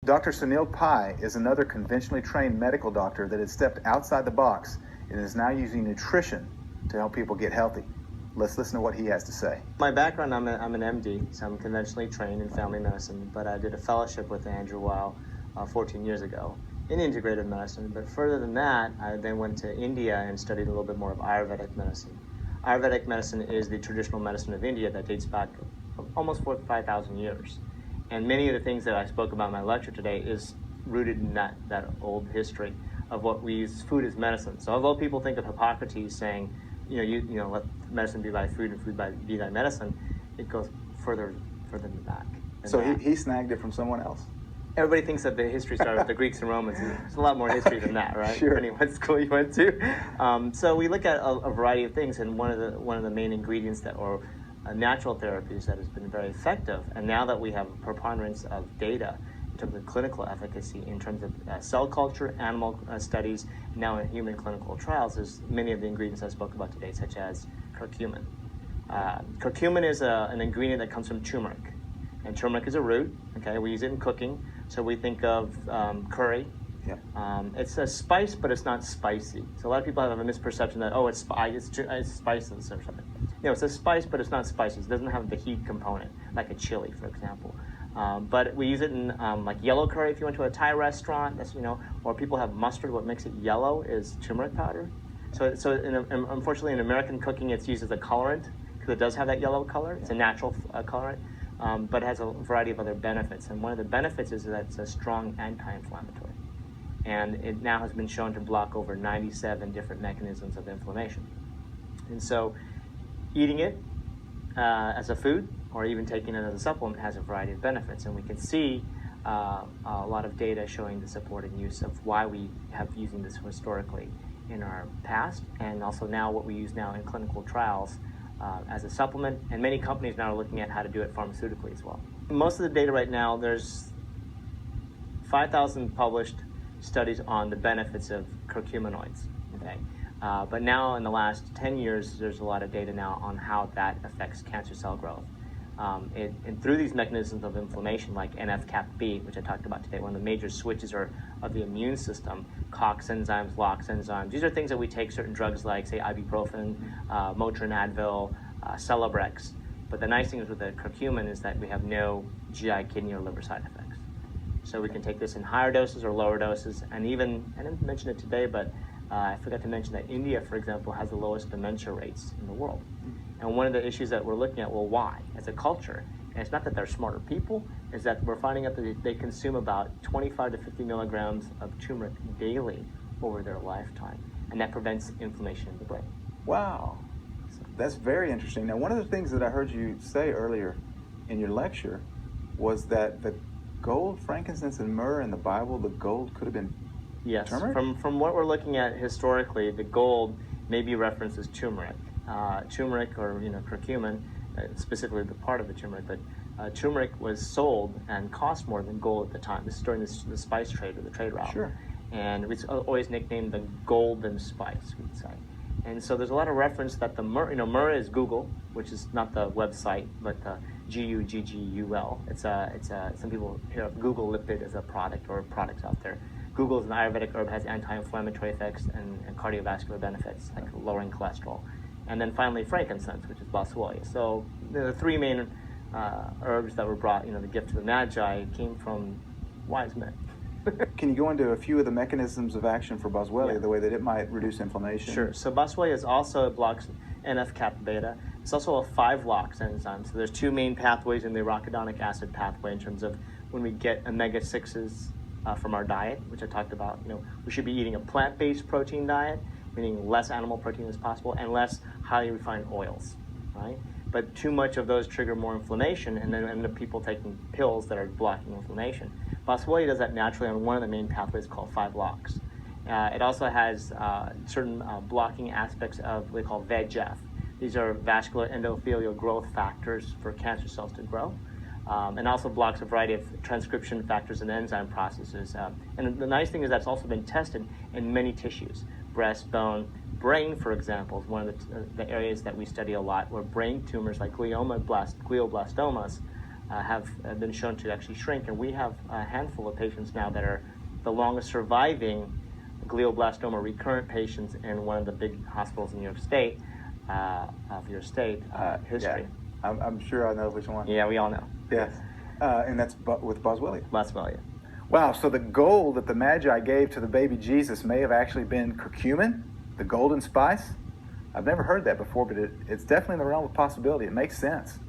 Dr. Sunil Pai is another conventionally trained medical doctor that has stepped outside the box and is now using nutrition to help people get healthy. Let's listen to what he has to say. My background, I'm an MD, so I'm conventionally trained in family medicine, but I did a fellowship with Andrew Weil 14 years ago in integrative medicine. But further than that, I then went to India and studied a little bit more of Ayurvedic medicine. Ayurvedic medicine is the traditional medicine of India that dates back almost 4,000 to 5,000 years. And many of the things that I spoke about in my lecture today is rooted in that old history of what we use food as medicine. So although people think of Hippocrates saying, you know, let medicine be thy food and food be thy medicine, it goes further than back. So he snagged it from someone else? Everybody thinks that the history started with the Greeks and Romans. There's a lot more history than that, right? Sure. Depending on what school you went to. So we look at a variety of things, and one of the main ingredients or natural therapies that has been very effective, and now that we have a preponderance of data in terms of clinical efficacy, in terms of cell culture, animal studies, now in human clinical trials, is many of the ingredients I spoke about today, such as curcumin. Curcumin is an ingredient that comes from turmeric, and turmeric is a root. Okay, we use it in cooking, so we think of curry. Yeah. It's a spice, but it's not spicy. So a lot of people have a misperception that it's spices or something. It's a spice, but it's not spicy. It doesn't have the heat component, like a chili, for example. But we use it in like yellow curry. If you went to a Thai restaurant, that's or people have mustard. What makes it yellow is turmeric powder. So unfortunately, in American cooking, it's used as a colorant because it does have that yellow color. It's a natural colorant, but it has a variety of other benefits. And one of the benefits is that it's a strong anti-inflammatory. And it now has been shown to block over 97 different mechanisms of inflammation. And so eating it as a food or even taking it as a supplement has a variety of benefits. And we can see a lot of data showing the supporting use of why we have using this historically in our past, and also now what we use now in clinical trials as a supplement. And many companies now are looking at how to do it pharmaceutically as well. Most of the data right now, there's 5,000 published studies on the benefits of curcuminoids. Okay, but now in the last 10 years, there's a lot of data now on how that affects cancer cell growth. And through these mechanisms of inflammation, like NF-κB, which I talked about today, one of the major switches of the immune system, COX enzymes, LOX enzymes. These are things that we take certain drugs like, say, ibuprofen, Motrin, Advil, Celebrex. But the nice thing is with the curcumin is that we have no GI, kidney, or liver side effects. So we can take this in higher doses or lower doses, and even, I didn't mention it today, but I forgot to mention that India, for example, has the lowest dementia rates in the world. And one of the issues that we're looking at, well, why? As a culture, and it's not that they're smarter people, is that we're finding out that they consume about 25 to 50 milligrams of turmeric daily over their lifetime, and that prevents inflammation in the brain. Wow, that's very interesting. Now, one of the things that I heard you say earlier in your lecture was that the gold, frankincense, and myrrh in the Bible, the gold could have been turmeric? From what we're looking at historically, the gold may be referenced as turmeric. Turmeric or curcumin, specifically the part of the turmeric, but turmeric was sold and cost more than gold at the time. This is during the spice trade or the trade route. Sure. And it's always nicknamed the golden spice, we'd say. And so there's a lot of reference that the myrrh, myrrh is Google, which is not the website, but Guggul. It's some people hear of Google lipid as a product or products out there. Google is an Ayurvedic herb, has anti-inflammatory effects and cardiovascular benefits, like lowering cholesterol. And then finally, frankincense, which is boswellia. So the three main herbs that were brought, the gift to the Magi, came from wise men. Can you go into a few of the mechanisms of action for boswellia, the way that it might reduce inflammation? Sure. So boswellia blocks NF-κB. It's also a 5-LOX enzyme. So there's two main pathways in the arachidonic acid pathway in terms of when we get omega-6s from our diet, which I talked about. We should be eating a plant-based protein diet, meaning less animal protein as possible and less highly refined oils, right? But too much of those trigger more inflammation, and then end up people taking pills that are blocking inflammation. Boswellia does that naturally on one of the main pathways called 5-LOX. It also has certain blocking aspects of what they call VEGF. These are vascular endothelial growth factors for cancer cells to grow, and also blocks a variety of transcription factors and enzyme processes. And the nice thing is that's also been tested in many tissues. Breast, bone, brain, for example, is one of the areas that we study a lot, where brain tumors like glioblastomas have been shown to actually shrink, and we have a handful of patients now that are the longest surviving glioblastoma recurrent patients in one of the big hospitals in New York State, history. Yeah. I'm sure I know which one. Yeah, we all know. Yes. And that's with Boswellia. Boswellia. Wow, so the gold that the Magi gave to the baby Jesus may have actually been curcumin, the golden spice? I've never heard that before, but it's definitely in the realm of possibility. It makes sense.